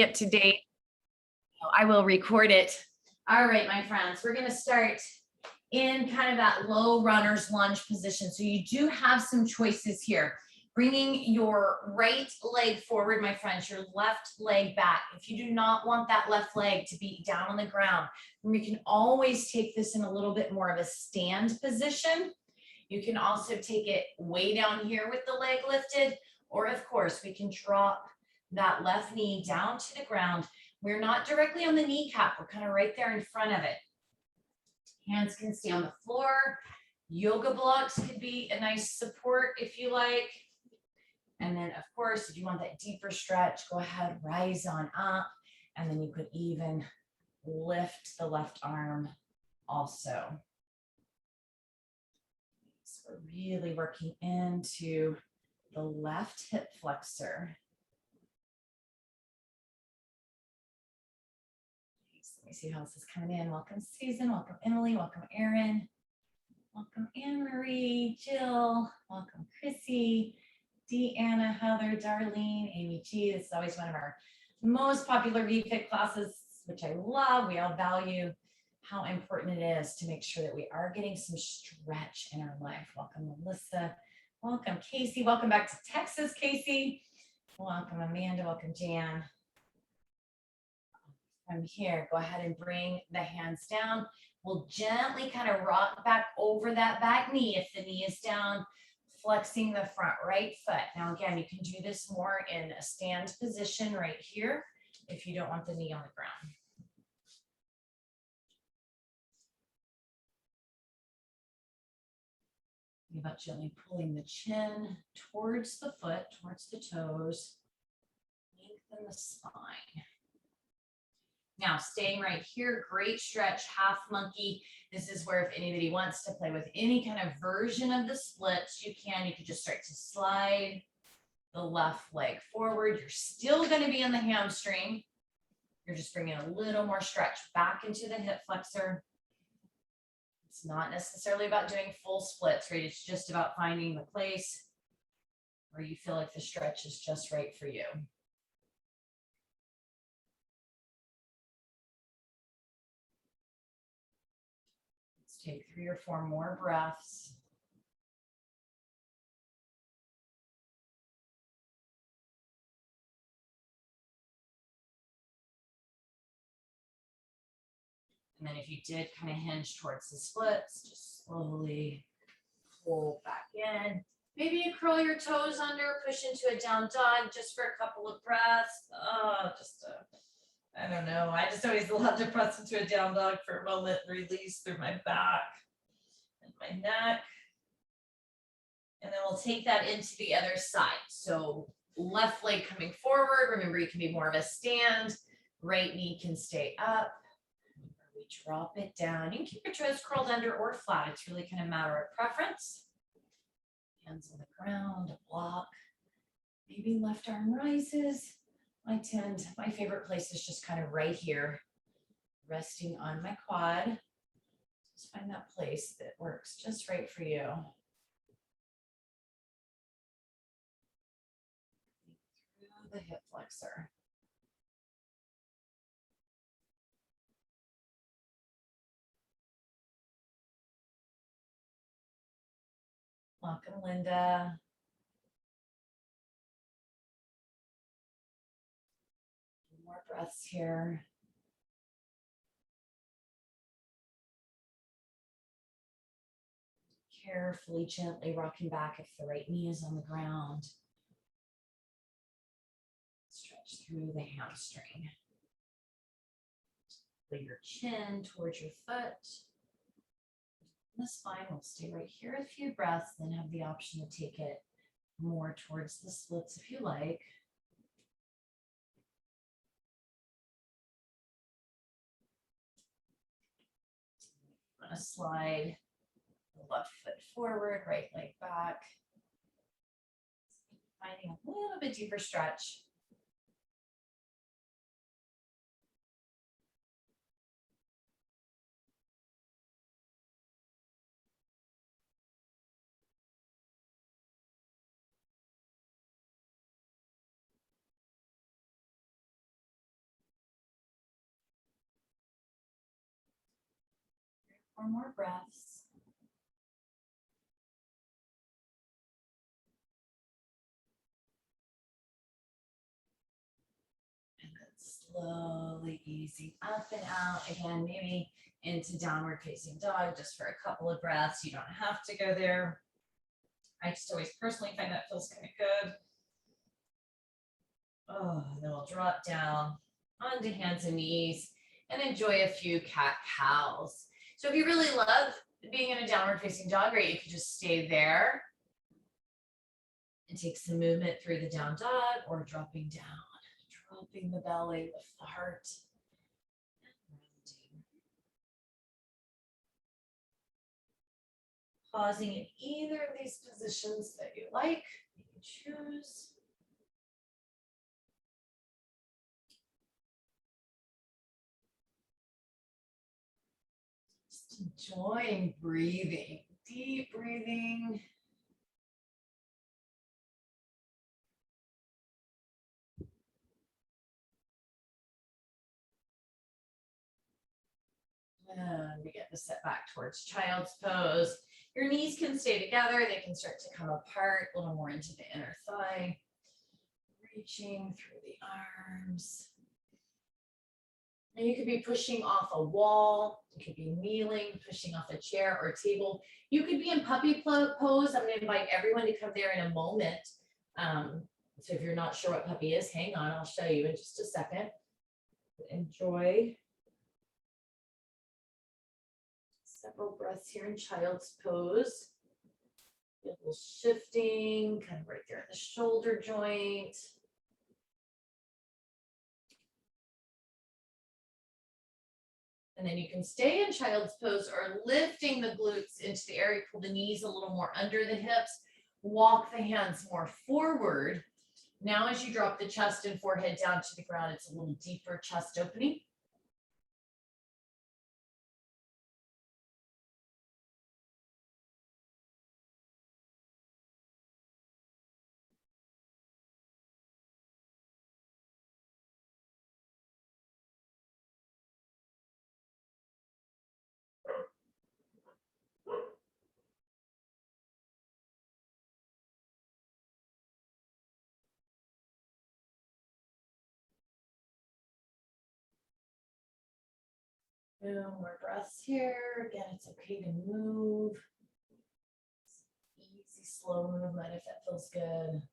Up to date. I will record it. All right, my friends, we're going to start in kind of that low runner's lunge position. So you do have some choices here. Bringing your right leg forward, my friends, your left leg back. If you do not want that left leg to be down on the ground, we can always take this in a little bit more of a stand position. You can also take it way down here with the leg lifted, or of course, we can drop that left knee down to the ground. We're not directly on the kneecap. We're kind of right there in front of it. Hands can stay on the floor. Yoga blocks could be a nice support if you like. And then, of course, if you want that deeper stretch, go ahead, rise on up. And then you could even lift the left arm also. So we're really working into the left hip flexor. Let me see how this is coming in. Welcome, Susan. Welcome, Emily. Welcome, Erin. Welcome, Anne-Marie, Jill. Welcome, Chrissy, Deanna, Heather, Darlene, Amy G. This is always one of our most popular VFit classes, which I love. We all value how important it is to make sure that we are getting some stretch in our life. Welcome, Melissa. Welcome, Casey. Welcome back to Texas, Casey. Welcome, Amanda. Welcome, Jan. From here, go ahead and bring the hands down. We'll gently kind of rock back over that back knee if the knee is down, flexing the front right foot. Now, again, you can do this more in a stand position right here if you don't want the knee on the ground. Think about gently pulling the chin towards the foot, towards the toes. Lengthen the spine. Now, staying right here, great stretch, half monkey. This is where if anybody wants to play with any kind of version of the splits, you can. You can just start to slide the left leg forward. You're still going to be in the hamstring. You're just bringing a little more stretch back into the hip flexor. It's not necessarily about doing full splits, right? It's just about finding the place where you feel like the stretch is just right for you. Take 3 or 4 more breaths. And then if you did kind of hinge towards the splits, just slowly pull back in. Maybe you curl your toes under, push into a down dog just for a couple of breaths. I don't know. I just always love to press into a down dog for a moment, release through my back and my neck. And then we'll take that into the other side. So left leg coming forward. Remember, you can be more of a stand. Right knee can stay up. We drop it down. You can keep your toes curled under or flat. It's really kind of a matter of preference. Hands on the ground, a block. Maybe left arm rises. My favorite place is just kind of right here, resting on my quad. Just find that place that works just right for you. Through the hip flexor. Welcome, Linda. More breaths here. Carefully, gently rocking back if the right knee is on the ground. Stretch through the hamstring. Lay your chin towards your foot. The spine will stay right here a few breaths, then have the option to take it more towards the splits if you like. I'm going to slide the left foot forward, right leg back. Finding a little bit deeper stretch. 4 more breaths. And then slowly easing up and out. Again, maybe into downward facing dog just for a couple of breaths. You don't have to go there. I just always personally find that feels kind of good. Oh, then we'll drop down onto hands and knees and enjoy a few cat-cows. So if you really love being in a downward facing dog, right, you could just stay there and take some movement through the down dog or dropping down, dropping the belly, lift the heart. Pausing in either of these positions that you like, you can choose. Just enjoying breathing, deep breathing. And begin to set back towards child's pose. Your knees can stay together. They can start to come apart a little more into the inner thigh. Reaching through the arms. And you could be pushing off a wall. You could be kneeling, pushing off a chair or table. You could be in puppy pose. I'm going to invite everyone to come there in a moment. So if you're not sure what puppy is, hang on. I'll show you in just a second. Enjoy. Several breaths here in child's pose. A little shifting, kind of right there at the shoulder joint. And then you can stay in child's pose or lifting the glutes into the area, pull the knees a little more under the hips, walk the hands more forward. Now as you drop the chest and forehead down to the ground, it's a little deeper chest opening. No more breaths here. Again, it's okay to move. Easy, slow movement if that feels good.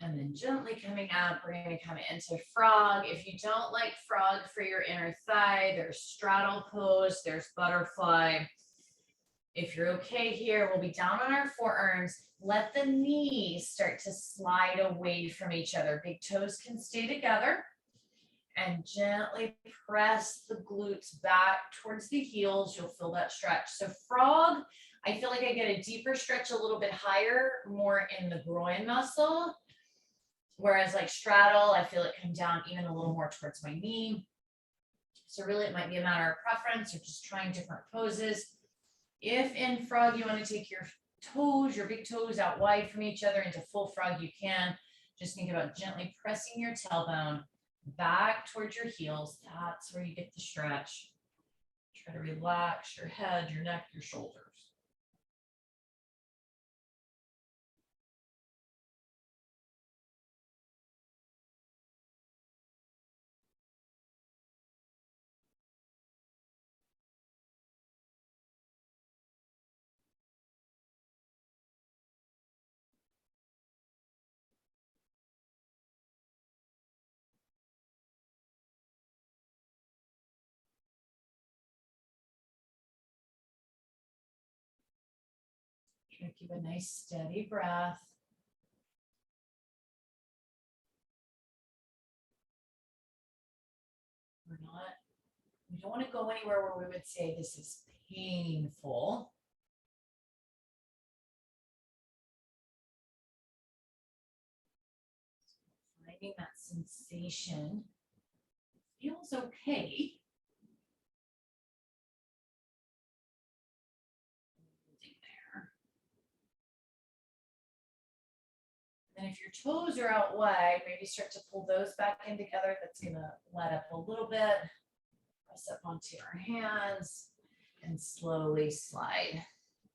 And then gently coming up, we're going to come into frog. If you don't like frog for your inner thigh, there's straddle pose, there's butterfly. If you're okay here, we'll be down on our forearms. Let the knees start to slide away from each other. Big toes can stay together. And gently press the glutes back towards the heels. You'll feel that stretch. So frog, I feel like I get a deeper stretch a little bit higher, more in the groin muscle. Whereas like straddle, I feel it come down even a little more towards my knee. So really it might be a matter of preference or just trying different poses. If in frog you want to take your toes, your big toes out wide from each other into full frog, you can. Just think about gently pressing your tailbone back towards your heels. That's where you get the stretch. Try to relax your head, your neck, your shoulders. Try to keep a nice steady breath. We don't want to go anywhere where we would say this is painful. Finding that sensation feels okay. And if your toes are out wide, maybe start to pull those back in together. That's gonna let up a little bit. Press up onto our hands and slowly slide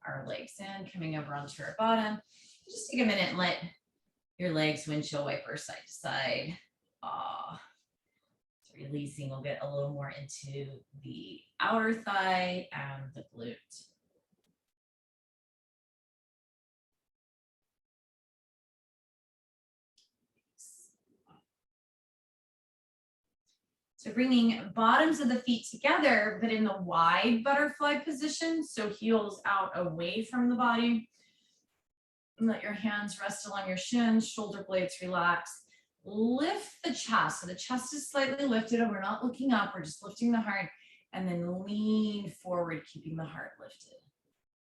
our legs in, coming over onto our bottom. Just take a minute and let your legs windshield wiper side to side. So releasing, we'll get a little more into the outer thigh and the glute. So bringing bottoms of the feet together, but in the wide butterfly position. So heels out away from the body. And let your hands rest along your shins, shoulder blades relax. Lift the chest. So the chest is slightly lifted and we're not looking up, we're just lifting the heart, and then lean forward, keeping the heart lifted.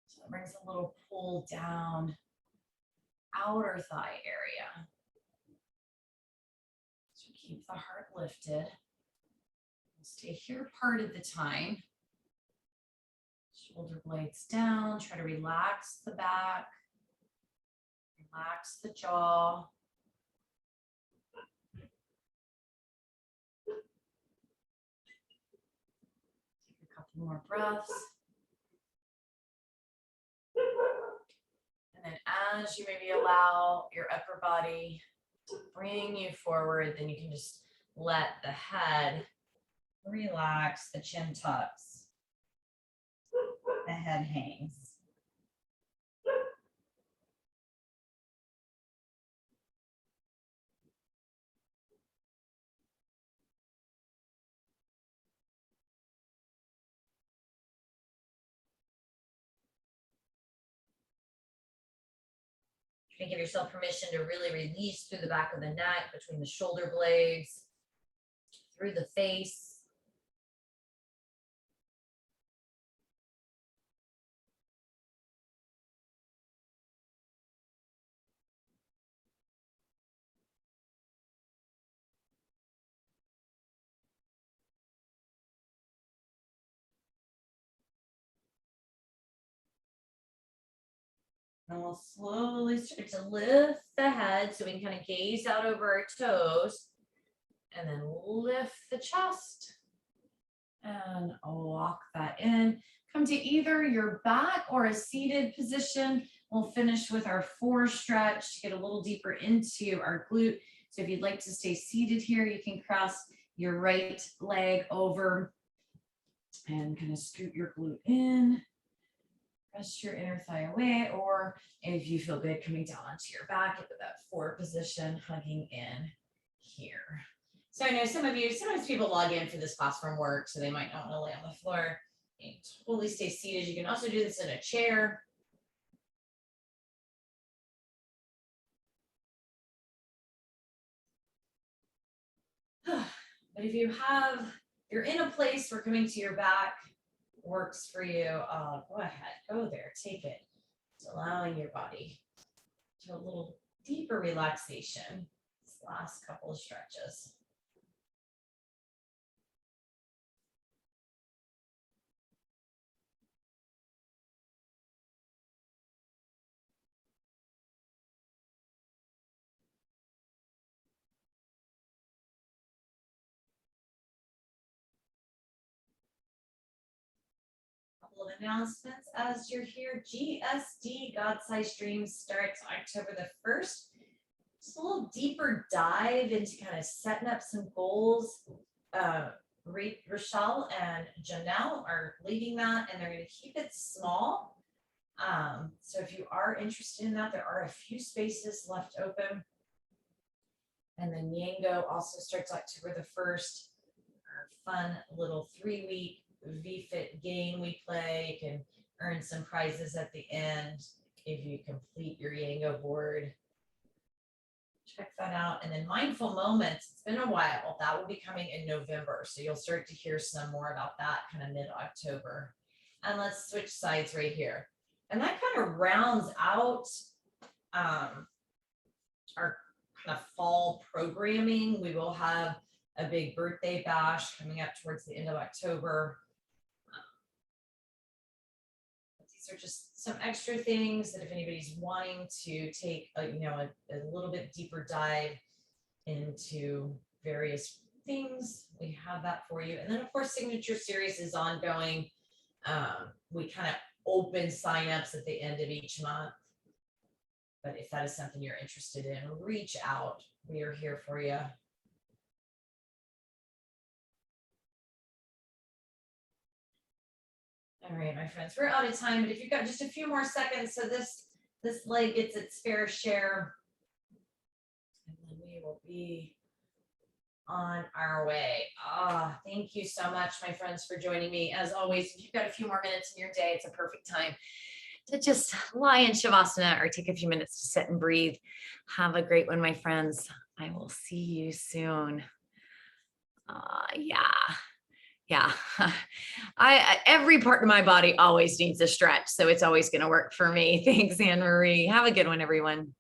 So it brings a little pull down, outer thigh area. So keep the heart lifted. Stay here part of the time. Shoulder blades down, try to relax the back, relax the jaw. Take a couple more breaths. And then as you maybe allow your upper body to bring you forward, then you can just let the head relax, the chin tucks, the head hangs. You're gonna give yourself permission to really release through the back of the neck, between the shoulder blades, through the face. And we'll slowly start to lift the head so we can kind of gaze out over our toes, and then lift the chest and walk that in. Come to either your back or a seated position. We'll finish with our fore stretch to get a little deeper into our glute. So if you'd like to stay seated here, you can cross your right leg over and kind of scoot your glute in. Rest your inner thigh away, or if you feel good, coming down onto your back into that forward position, hugging in here. So I know some of you, sometimes people log in for this class from work, so they might not want to lay on the floor. You can totally stay seated. You can also do this in a chair. But if you're in a place where coming to your back works for you, go ahead, go there, take it. It's allowing your body to a little deeper relaxation. This last couple of stretches. Of announcements as you're here. GSD, God-Sized Dreams, starts October the 1st. Just a little deeper dive into kind of setting up some goals. Rochelle and Janelle are leading that, and they're going to keep it small. So if you are interested in that, there are a few spaces left open. And then Yango also starts October the 1st. Our fun little 3-week VFit game we play. You can earn some prizes at the end if you complete your Yango board. Check that out. And then Mindful Moments, it's been a while. That will be coming in November. So you'll start to hear some more about that kind of mid-October. And let's switch sides right here. And that kind of rounds out our kind of fall programming. We will have a big birthday bash coming up towards the end of October. these are just some extra things that if anybody's wanting to take a little bit deeper dive into various things, we have that for you. And then of course, Signature Series is ongoing. We kind of open signups at the end of each month. But if that is something you're interested in, reach out. We are here for you. All right, my friends, we're out of time, but if you've got just a few more seconds, so this leg gets its fair share, and then we will be on our way. Thank you so much, my friends, for joining me. As always, if you've got a few more minutes in your day, it's a perfect time to just lie in Shavasana or take a few minutes to sit and breathe. Have a great one, my friends. I will see you soon. Yeah. Every part of my body always needs a stretch, so it's always going to work for me. Thanks, Anne Marie. Have a good one, everyone.